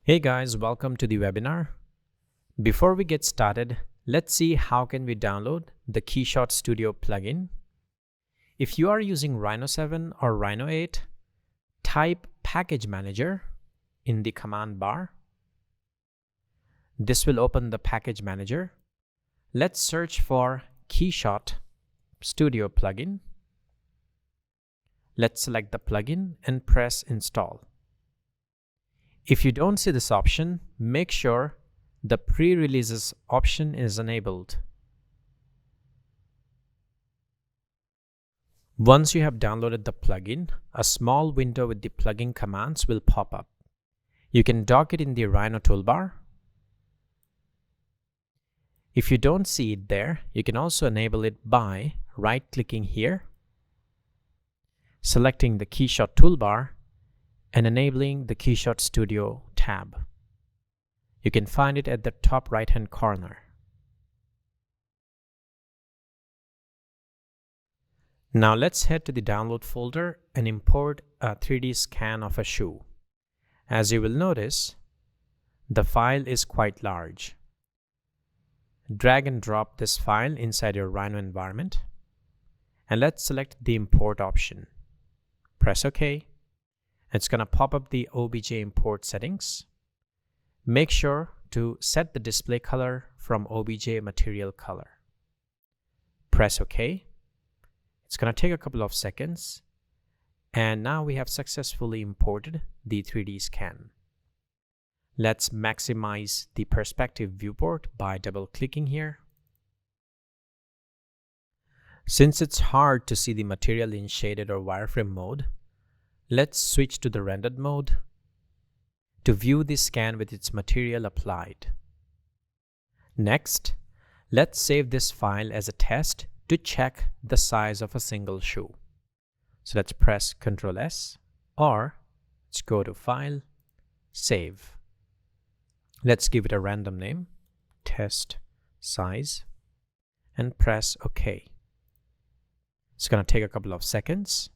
Hey guys, welcome to the webinar. Before we get started, let's see how can we download the KeyShot Studio plugin. If you are using Rhino 7 or Rhino 8, type Package Manager in the command bar. This will open the Package Manager. Let's search for KeyShot Studio plugin. Let's select the plugin and press Install. If you don't see this option, make sure the pre-releases option is enabled. Once you have downloaded the plugin, a small window with the plugin commands will pop up. You can dock it in the Rhino toolbar. If you don't see it there, you can also enable it by right-clicking here, selecting the KeyShot toolbar, and enabling the KeyShot Studio tab. You can find it at the top right-hand corner. Now let's head to the download folder and import a 3D scan of a shoe. As you will notice, the file is quite large. Drag and drop this file inside your Rhino environment, and let's select the import option. Press OK. It's going to pop up the OBJ import settings. Make sure to set the display color from OBJ material color. Press OK. It's going to take a couple of seconds. And now we have successfully imported the 3D scan. Let's maximize the perspective viewport by double-clicking here. Since it's hard to see the material in shaded or wireframe mode, let's switch to the rendered mode to view the scan with its material applied. Next, let's save this file as a test to check the size of a single shoe. So let's press Ctrl S, or let's go to File, Save. Let's give it a random name, Test Size, and press OK. It's going to take a couple of seconds.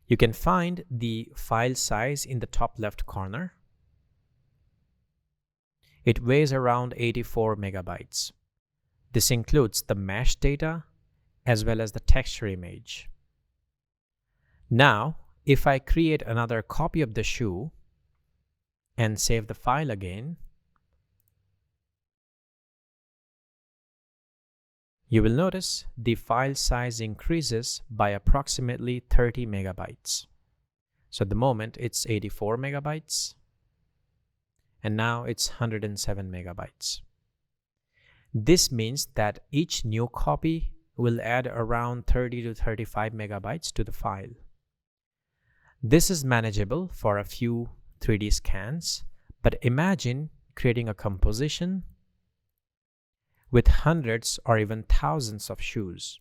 You can find the file size in the top left corner. It weighs around 84 megabytes. This includes the mesh data as well as the texture image. Now, if I create another copy of the shoe and save the file again, you will notice the file size increases by approximately 30 megabytes. So at the moment it's 84 megabytes, and now it's 107 megabytes. This means that each new copy will add around 30 to 35 megabytes to the file. This is manageable for a few 3D scans, but imagine creating a composition with hundreds or even thousands of shoes.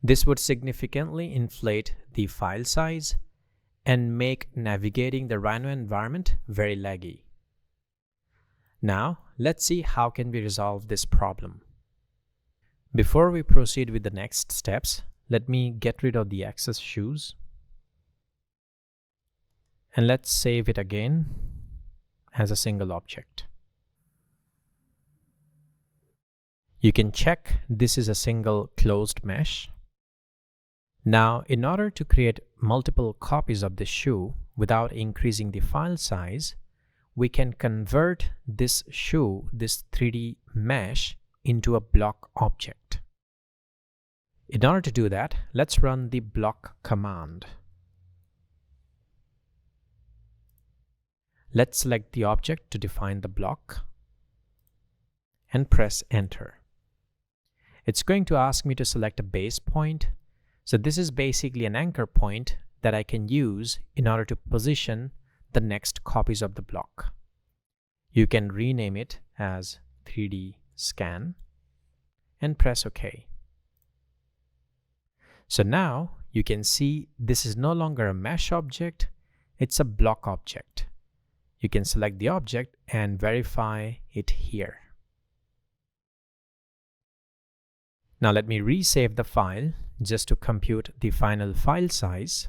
This would significantly inflate the file size and make navigating the Rhino environment very laggy. Now, let's see how can we resolve this problem. Before we proceed with the next steps, let me get rid of the excess shoes. And let's save it again as a single object. You can check this is a single closed mesh. Now, in order to create multiple copies of the shoe without increasing the file size, we can convert this shoe, this 3D mesh, into a block object. In order to do that, let's run the block command. Let's select the object to define the block and press Enter. It's going to ask me to select a base point. So this is basically an anchor point that I can use in order to position the next copies of the block. You can rename it as 3D scan and press OK. So now you can see this is no longer a mesh object, it's a block object. You can select the object and verify it here. Now let me resave the file just to compute the final file size.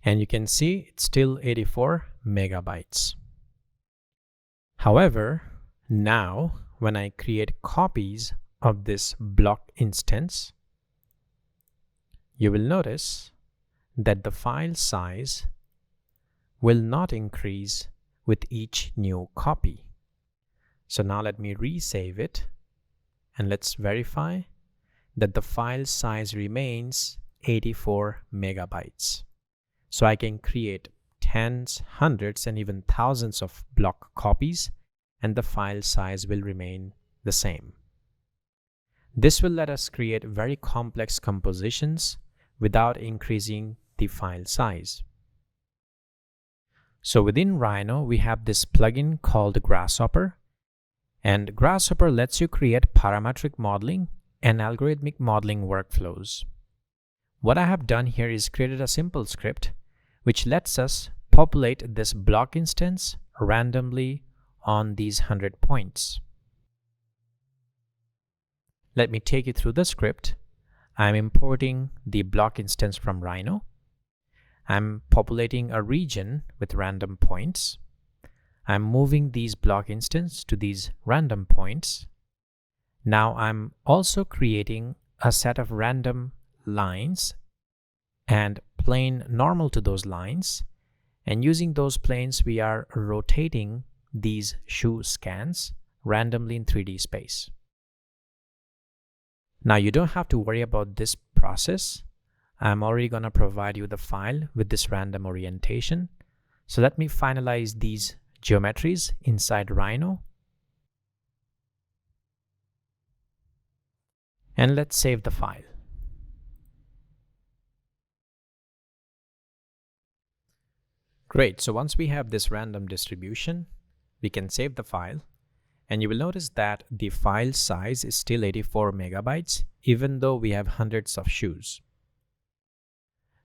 And you can see it's still 84 megabytes. However, now when I create copies of this block instance, you will notice that the file size will not increase with each new copy. So now let me resave it and let's verify that the file size remains 84 megabytes. So I can create tens, hundreds, and even thousands of block copies, and the file size will remain the same. This will let us create very complex compositions without increasing the file size. So within Rhino, we have this plugin called Grasshopper, and Grasshopper lets you create parametric modeling and algorithmic modeling workflows. What I have done here is created a simple script which lets us populate this block instance randomly on these 100 points. Let me take you through the script. I'm importing the block instance from Rhino. I'm populating a region with random points. I'm moving these block instance to these random points. Now I'm also creating a set of random lines and plane normal to those lines, and using those planes we are rotating these shoe scans randomly in 3D space. Now you don't have to worry about this process. I'm already going to provide you the file with this random orientation. So let me finalize these geometries inside Rhino. And let's save the file. Great, so once we have this random distribution, we can save the file. And you will notice that the file size is still 84 megabytes, even though we have hundreds of shoes.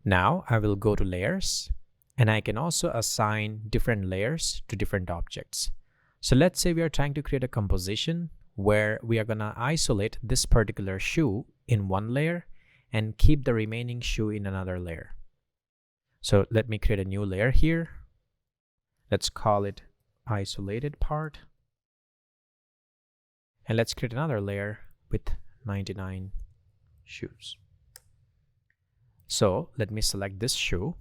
Now I will go to layers, and I can also assign different layers to different objects. So let's say we are trying to create a composition where we are going to isolate this particular shoe in one layer and keep the remaining shoe in another layer. So let me create a new layer here. Let's call it isolated part. And let's create another layer with 99 shoes. So let me select this shoe,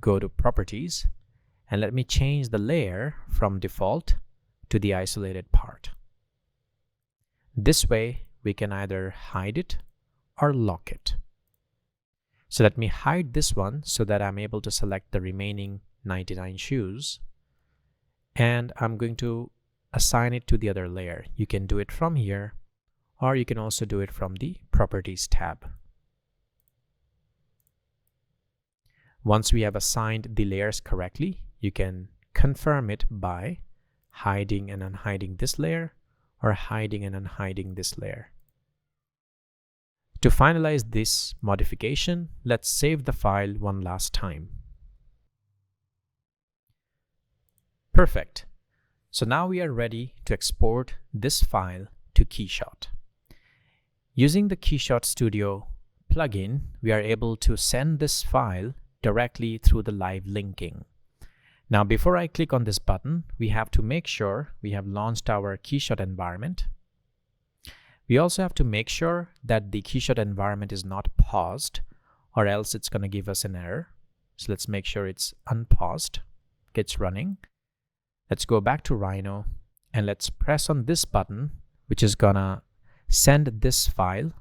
go to properties, and let me change the layer from default to the isolated part. This way we can either hide it or lock it. So let me hide this one so that I'm able to select the remaining 99 shoes, and I'm going to assign it to the other layer. You can do it from here, or you can also do it from the Properties tab. Once we have assigned the layers correctly, you can confirm it by hiding and unhiding this layer, or hiding and unhiding this layer. To finalize this modification, let's save the file one last time. Perfect. So now we are ready to export this file to KeyShot. Using the KeyShot Studio plugin, we are able to send this file directly through the live linking. Now, before I click on this button, we have to make sure we have launched our KeyShot environment. We also have to make sure that the KeyShot environment is not paused, or else it's going to give us an error. So let's make sure it's unpaused, it's running. Let's go back to Rhino and let's press on this button, which is gonna send this file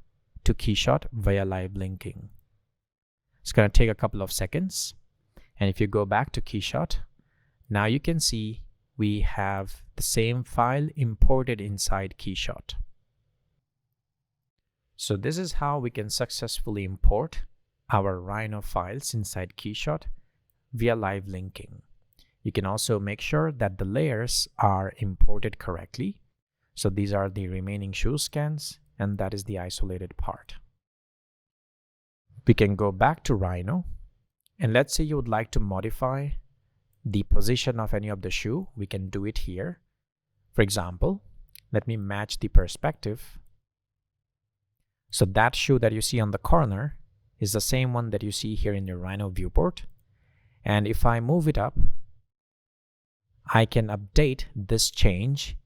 to KeyShot via live linking. It's gonna take a couple of seconds. And if you go back to KeyShot, now you can see we have the same file imported inside KeyShot. So this is how we can successfully import our Rhino files inside KeyShot via live linking. You can also make sure that the layers are imported correctly. So these are the remaining shoe scans, and that is the isolated part. We can go back to Rhino, and let's say you would like to modify the position of any of the shoe. We can do it here. For example, let me match the perspective. So that shoe that you see on the corner is the same one that you see here in your Rhino viewport. And if I move it up, I can update this change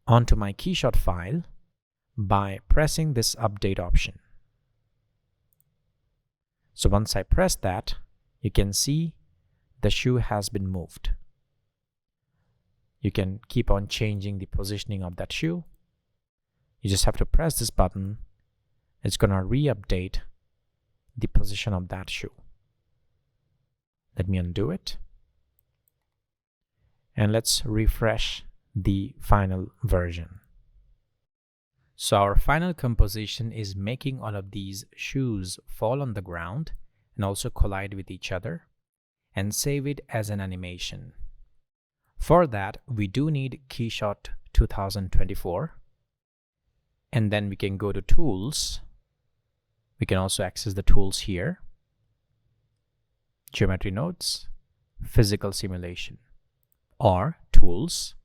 onto my KeyShot file by pressing this update option. So once I press that, you can see the shoe has been moved. You can keep on changing the positioning of that shoe. You just have to press this button. It's going to re-update the position of that shoe. Let me undo it. And let's refresh the final version. So our final composition is making all of these shoes fall on the ground and also collide with each other and save it as an animation. For that, we do need KeyShot 2024. And then we can go to Tools. We can also access the tools here. Geometry Nodes, Physical Simulation, or Tools,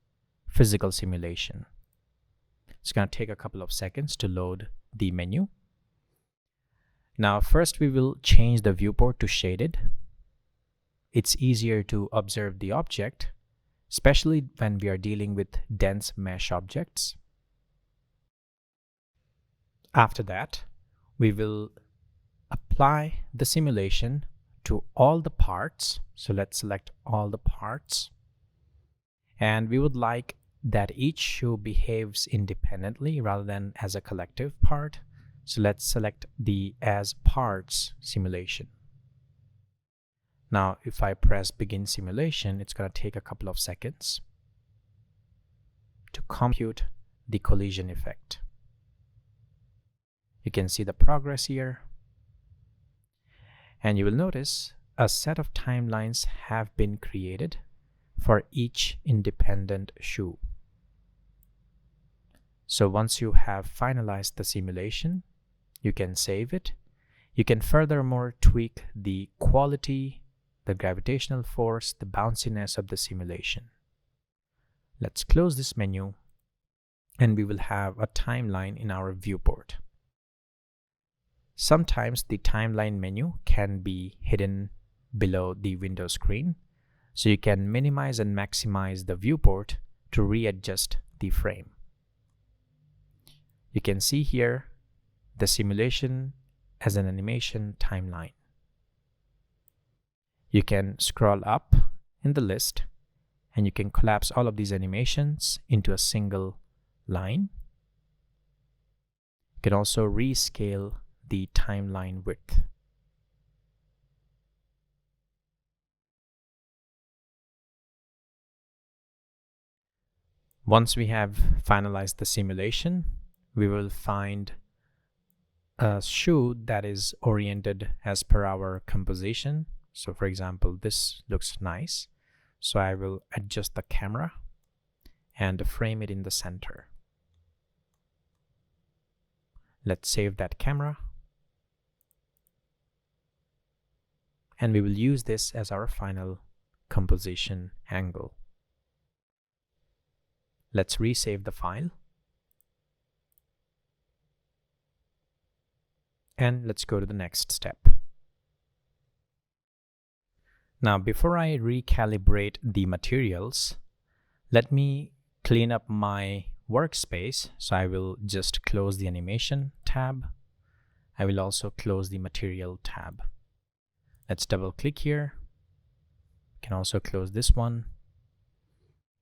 Physical Simulation. It's going to take a couple of seconds to load the menu. Now, first we will change the viewport to shaded. It's easier to observe the object, especially when we are dealing with dense mesh objects. After that, we will apply the simulation to all the parts. So let's select all the parts. And we would like that each shoe behaves independently rather than as a collective part. So let's select the as parts simulation. Now, if I press begin simulation, it's going to take a couple of seconds to compute the collision effect. You can see the progress here. And you will notice a set of timelines have been created for each independent shoe. So once you have finalized the simulation, you can save it. You can furthermore tweak the quality, the gravitational force, the bounciness of the simulation. Let's close this menu and we will have a timeline in our viewport. Sometimes the timeline menu can be hidden below the window screen, so you can minimize and maximize the viewport to readjust the frame. You can see here the simulation as an animation timeline. You can scroll up in the list and you can collapse all of these animations into a single line. You can also rescale the timeline width. Once we have finalized the simulation, we will find a shoe that is oriented as per our composition. So for example, this looks nice. So I will adjust the camera and frame it in the center. Let's save that camera. And we will use this as our final composition angle. Let's resave the file. And let's go to the next step. Now, before I recalibrate the materials, let me clean up my workspace. So I will just close the animation tab. I will also close the material tab. Let's double click here. We can also close this one.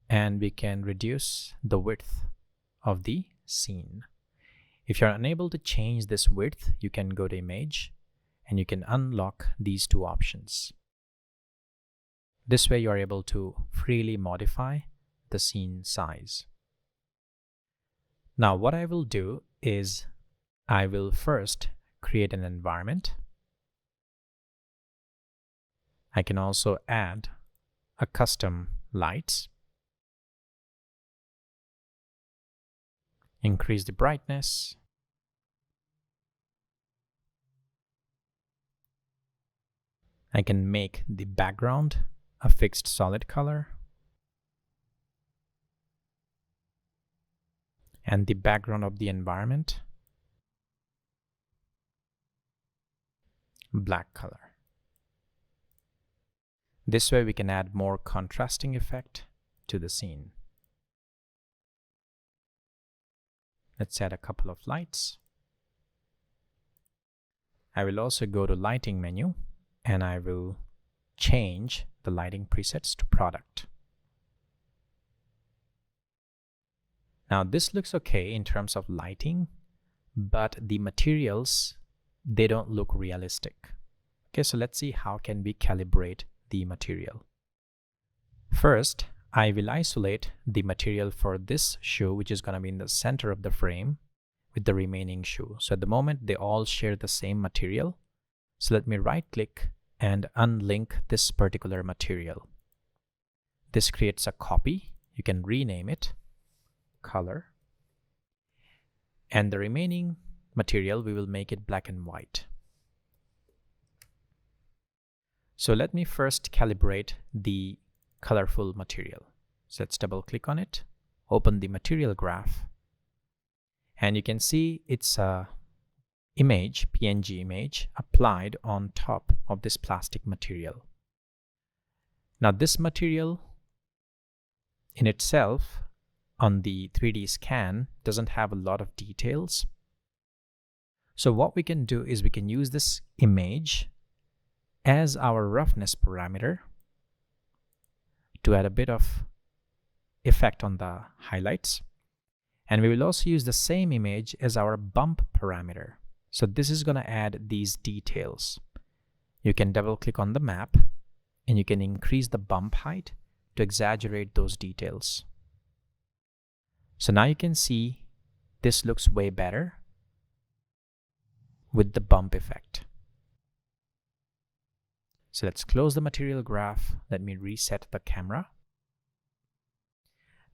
And we can reduce the width of the scene. If you're unable to change this width, you can go to Image and you can unlock these two options. This way you are able to freely modify the scene size. Now what I will do is I will first create an environment. I can also add a custom lights. Increase the brightness. I can make the background a fixed solid color. And the background of the environment black color. This way we can add more contrasting effect to the scene. Let's add a couple of lights. I will also go to lighting menu and I will change the lighting presets to product. Now this looks okay in terms of lighting, but the materials, they don't look realistic. Okay, so let's see how can we calibrate the material. First, I will isolate the material for this shoe, which is going to be in the center of the frame with the remaining shoe. So at the moment, they all share the same material. So let me right click and unlink this particular material. This creates a copy. You can rename it color. And the remaining material, we will make it black and white. So let me first calibrate the colorful material. So let's double click on it, open the material graph, and you can see it's a image, PNG image, applied on top of this plastic material. Now this material in itself on the 3D scan doesn't have a lot of details. So what we can do is we can use this image as our roughness parameter to add a bit of effect on the highlights. And we will also use the same image as our bump parameter. So this is going to add these details. You can double click on the map and you can increase the bump height to exaggerate those details. So now you can see this looks way better with the bump effect. So let's close the material graph. Let me reset the camera.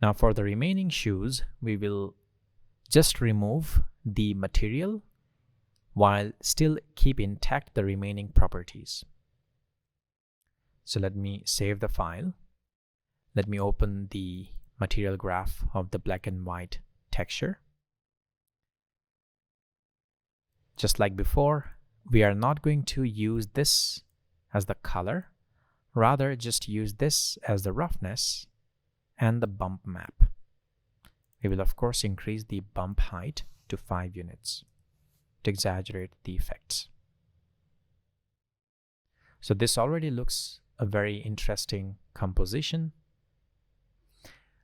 Now for the remaining shoes, we will just remove the material while still keep intact the remaining properties. So let me save the file. Let me open the material graph of the black and white texture. Just like before, we are not going to use this as the color, rather just use this as the roughness and the bump map. We will of course increase the bump height to 5 units to exaggerate the effects. So this already looks a very interesting composition.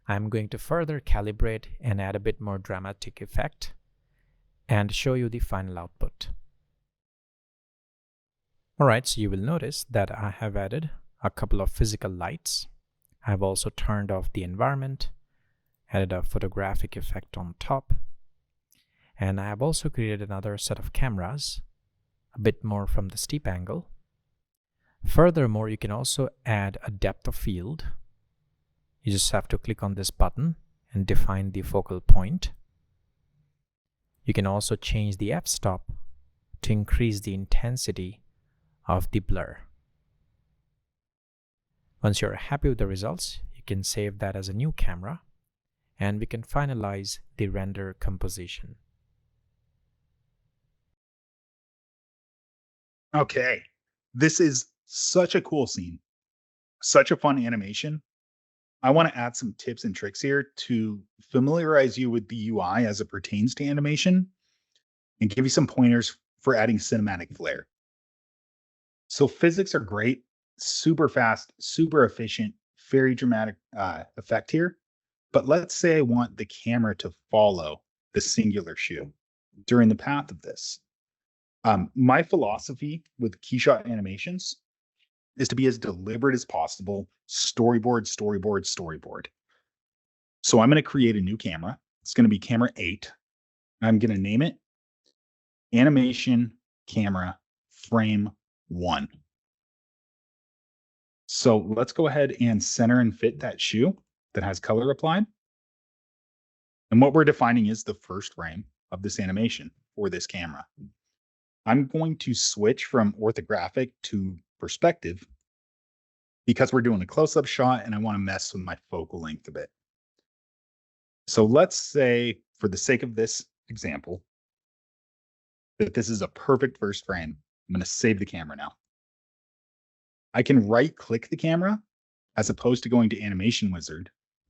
I'm going to further calibrate and add a bit more dramatic effect and show you the final output. Alright, so you will notice that I have added a couple of physical lights. I've also turned off the environment, added a photographic effect on top, and I have also created another set of cameras, a bit more from the steep angle. Furthermore, you can also add a depth of field. You just have to click on this button and define the focal point. You can also change the f-stop to increase the intensity of the blur. Once you're happy with the results, you can save that as a new camera and we can finalize the render composition. Okay, this is such a cool scene, such a fun animation. I want to add some tips and tricks here to familiarize you with the UI as it pertains to animation and give you some pointers for adding cinematic flair. So physics are great, super fast, super efficient, very dramatic effect here. But let's say I want the camera to follow the singular shoe during the path of this. My philosophy with KeyShot animations is to be as deliberate as possible, storyboard, storyboard, storyboard. So I'm going to create a new camera. It's going to be camera 8. I'm going to name it Animation Camera Frame 1. So let's go ahead and center and fit that shoe that has color applied. And what we're defining is the first frame of this animation for this camera. I'm going to switch from orthographic to perspective because we're doing a close-up shot and I want to mess with my focal length a bit. So let's say, for the sake of this example, that this is a perfect first frame I'm going to save the camera now. I can right click the camera as opposed to going to Animation Wizard.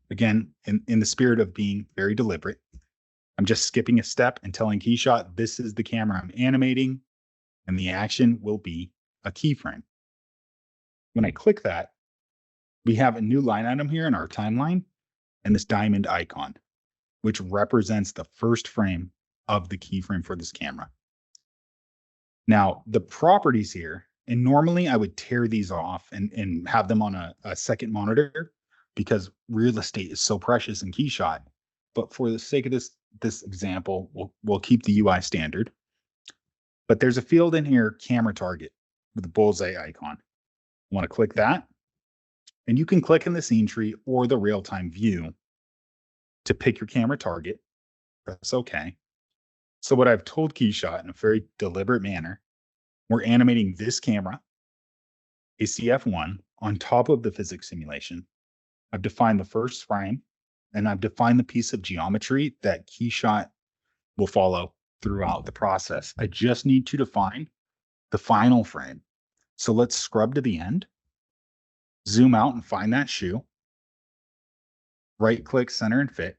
Again, in the spirit of being very deliberate, I'm just skipping a step and telling KeyShot, this is the camera I'm animating, and the action will be a keyframe. When I click that, we have a new line item here in our timeline and this diamond icon, which represents the first frame of the keyframe for this camera. Now, the properties here, and normally I would tear these off and have them on a second monitor because real estate is so precious in KeyShot. But for the sake of this example, we'll keep the UI standard. But there's a field in here, camera target, with the bullseye icon. I want to click that. And you can click in the scene tree or the real-time view to pick your camera target. Press OK. So what I've told KeyShot in a very deliberate manner, we're animating this camera, a CF1, on top of the physics simulation. I've defined the first frame, and I've defined the piece of geometry that KeyShot will follow throughout the process. I just need to define the final frame. So let's scrub to the end, zoom out and find that shoe, right-click, center and fit,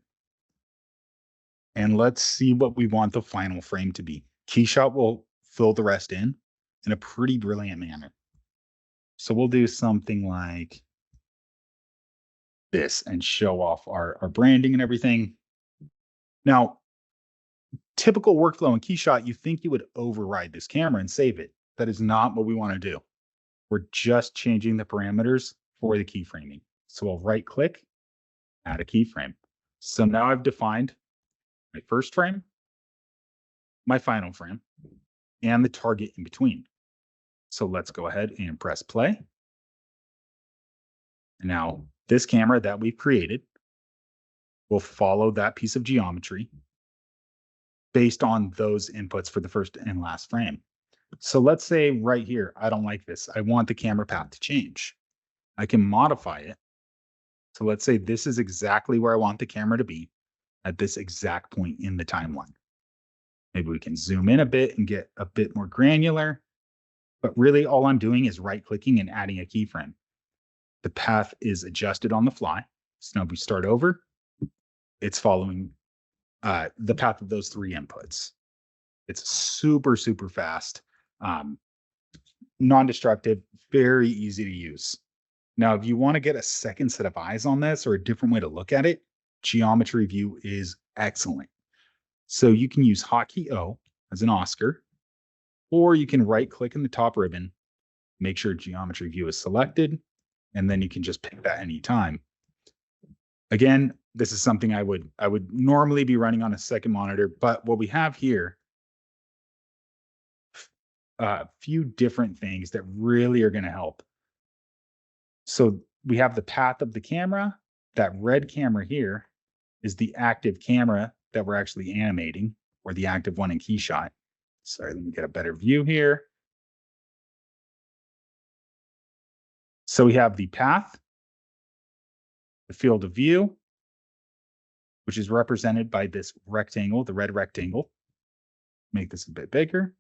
and let's see what we want the final frame to be. KeyShot will fill the rest in a pretty brilliant manner. So we'll do something like this and show off our branding and everything. Now, typical workflow in KeyShot, you think you would override this camera and save it. That is not what we want to do. We're just changing the parameters for the keyframing. So I'll right click, add a keyframe. So now I've defined my first frame, my final frame, and the target in between. So let's go ahead and press play. Now, this camera that we've created will follow that piece of geometry based on those inputs for the first and last frame. So let's say right here, I don't like this. I want the camera path to change. I can modify it. So let's say this is exactly where I want the camera to be at this exact point in the timeline. Maybe we can zoom in a bit and get a bit more granular. But really, all I'm doing is right-clicking and adding a keyframe. The path is adjusted on the fly. So now if we start over, it's following the path of those three inputs. It's super, super fast, non-destructive, very easy to use. Now, if you want to get a second set of eyes on this or a different way to look at it, geometry view is excellent. So you can use hotkey O as an Oscar, or you can right click in the top ribbon, make sure geometry view is selected, and then you can just pick that anytime. Again, this is something I would normally be running on a second monitor, but what we have here, a few different things that really are going to help. So we have the path of the camera. That red camera here is the active camera that we're actually animating, or the active one in KeyShot. Sorry, let me get a better view here. So we have the path, the field of view, which is represented by this rectangle, the red rectangle. Make this a bit bigger.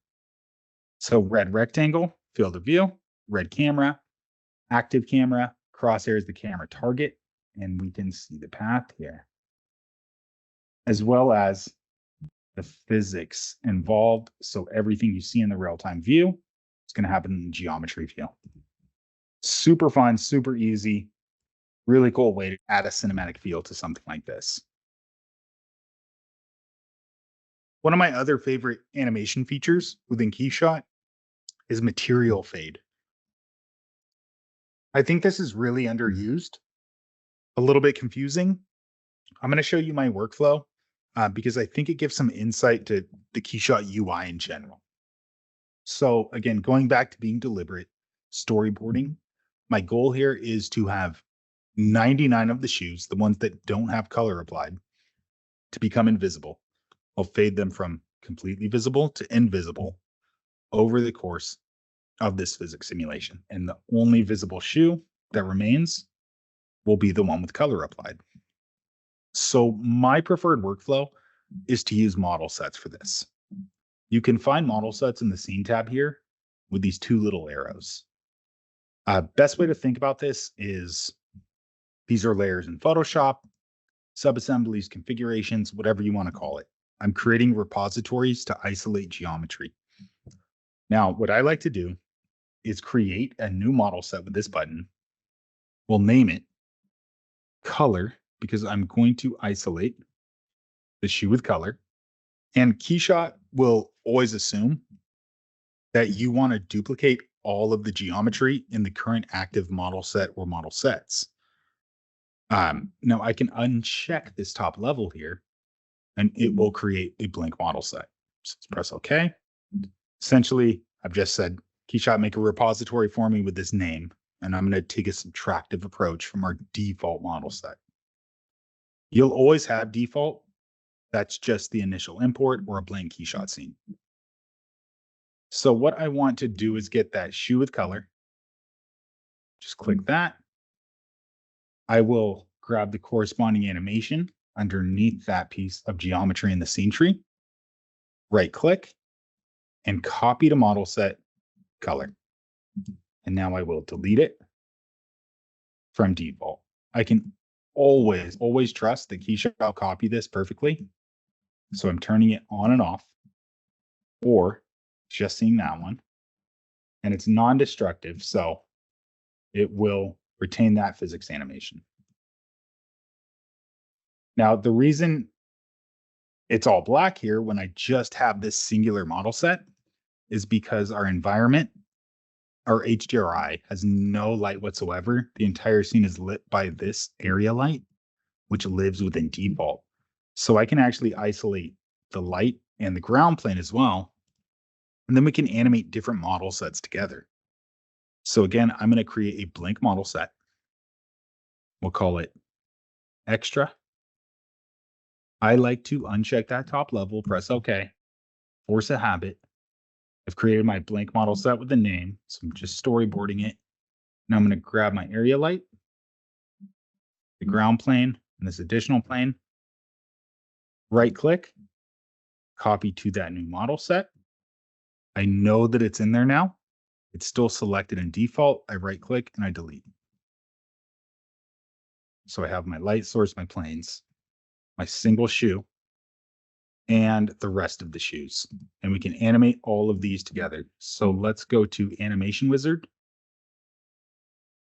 So red rectangle, field of view, red camera, active camera, crosshair is the camera target, and we can see the path here, as well as the physics involved. So everything you see in the real-time view is going to happen in the geometry view. Super fun, super easy, really cool way to add a cinematic feel to something like this. One of my other favorite animation features within KeyShot is material fade. I think this is really underused, a little bit confusing. I'm going to show you my workflow because I think it gives some insight to the KeyShot UI in general. So again, going back to being deliberate, storyboarding, my goal here is to have 99 of the shoes, the ones that don't have color applied, to become invisible. I'll fade them from completely visible to invisible over the course of this physics simulation. And the only visible shoe that remains will be the one with color applied. So my preferred workflow is to use model sets for this. You can find model sets in the scene tab here, with these two little arrows. Best way to think about this is these are layers in Photoshop, subassemblies, configurations, whatever you want to call it. I'm creating repositories to isolate geometry. Now, what I like to do is create a new model set with this button. We'll name it color because I'm going to isolate the shoe with color. And KeyShot will always assume that you want to duplicate all of the geometry in the current active model set or model sets. Now I can uncheck this top level here and it will create a blank model set. So let's press OK. Essentially, I've just said, KeyShot, make a repository for me with this name. And I'm going to take a subtractive approach from our default model set. You'll always have default. That's just the initial import or a blank KeyShot scene. So what I want to do is get that shoe with color. Just click that. I will grab the corresponding animation underneath that piece of geometry in the scene tree. Right click and copy to model set color. And now I will delete it from default. I can always trust that KeyShot will copy this perfectly. So I'm turning it on and off, or just seeing that one. And it's non-destructive, so it will retain that physics animation. Now, the reason it's all black here when I just have this singular model set is because our environment, our HDRI, has no light whatsoever. The entire scene is lit by this area light, which lives within default. So I can actually isolate the light and the ground plane as well. And then we can animate different model sets together. So again, I'm going to create a blank model set. We'll call it extra. I like to uncheck that top level, press OK, force a habit. I've created my blank model set with the name, so I'm just storyboarding it. Now I'm going to grab my area light, the ground plane, and this additional plane. Right click, copy to that new model set. I know that it's in there now. It's still selected in default. I right click and I delete. So I have my light source, my planes, my single shoe, and the rest of the shoes. And we can animate all of these together. So let's go to Animation Wizard.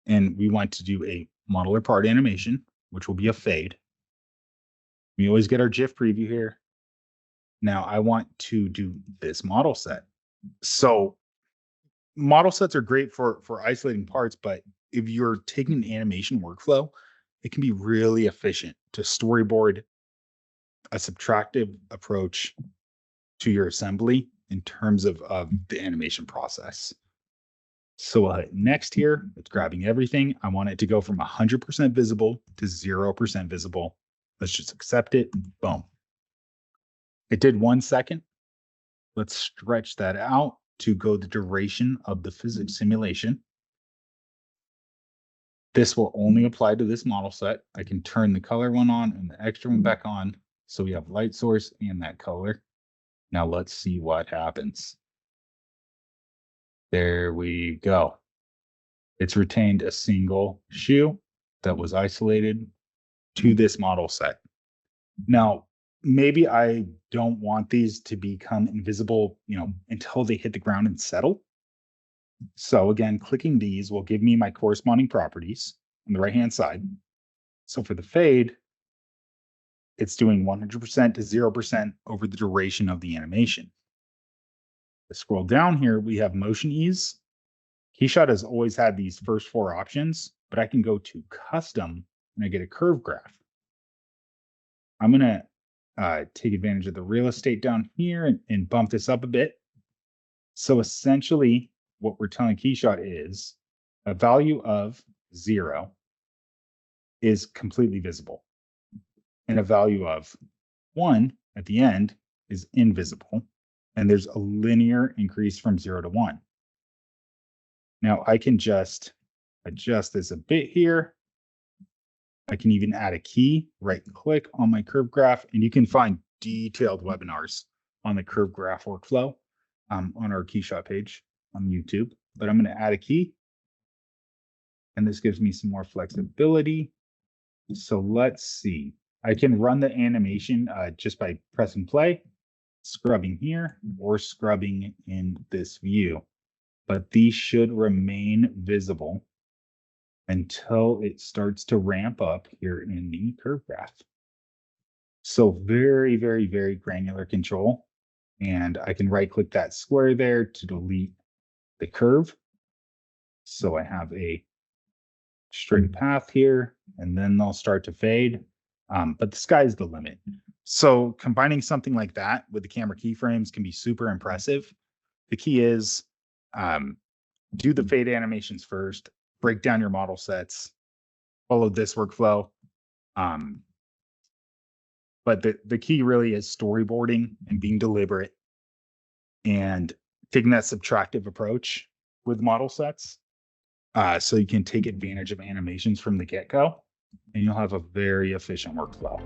And we want to do a modeler part animation, which will be a fade. We always get our GIF preview here. Now I want to do this model set. So model sets are great for isolating parts, but if you're taking an animation workflow, it can be really efficient to storyboard a subtractive approach to your assembly in terms of the animation process. So we'll hit next here. It's grabbing everything. I want it to go from 100% visible to 0% visible. Let's just accept it. Boom. It did 1 second. Let's stretch that out to go the duration of the physics simulation. This will only apply to this model set. I can turn the color one on and the extra one back on. So we have light source and that color. Now let's see what happens. There we go. It's retained a single shoe that was isolated to this model set. Now, maybe I don't want these to become invisible, until they hit the ground and settle. So again, clicking these will give me my corresponding properties on the right-hand side. So for the fade, it's doing 100% to 0% over the duration of the animation. Let's scroll down here. We have motion ease. KeyShot has always had these first 4 options, but I can go to custom and I get a curve graph. I'm going to take advantage of the real estate down here and bump this up a bit. So essentially, what we're telling KeyShot is a value of 0 is completely visible. And a value of 1 at the end is invisible. And there's a linear increase from 0 to 1. Now I can just adjust this a bit here. I can even add a key, right click on my curve graph, and you can find detailed webinars on the curve graph workflow on our KeyShot page. on YouTube, but I'm going to add a key. And this gives me some more flexibility. So let's see. I can run the animation just by pressing play, scrubbing here, or scrubbing in this view. But these should remain visible until it starts to ramp up here in the curve graph. So very, very, very granular control. And I can right click that square there to delete the curve. So I have a straight path here, and then they'll start to fade. But the sky's the limit. So combining something like that with the camera keyframes can be super impressive. The key is do the fade animations first, break down your model sets, follow this workflow. But the key really is storyboarding and being deliberate and taking that subtractive approach with model sets. So you can take advantage of animations from the get-go, and you'll have a very efficient workflow.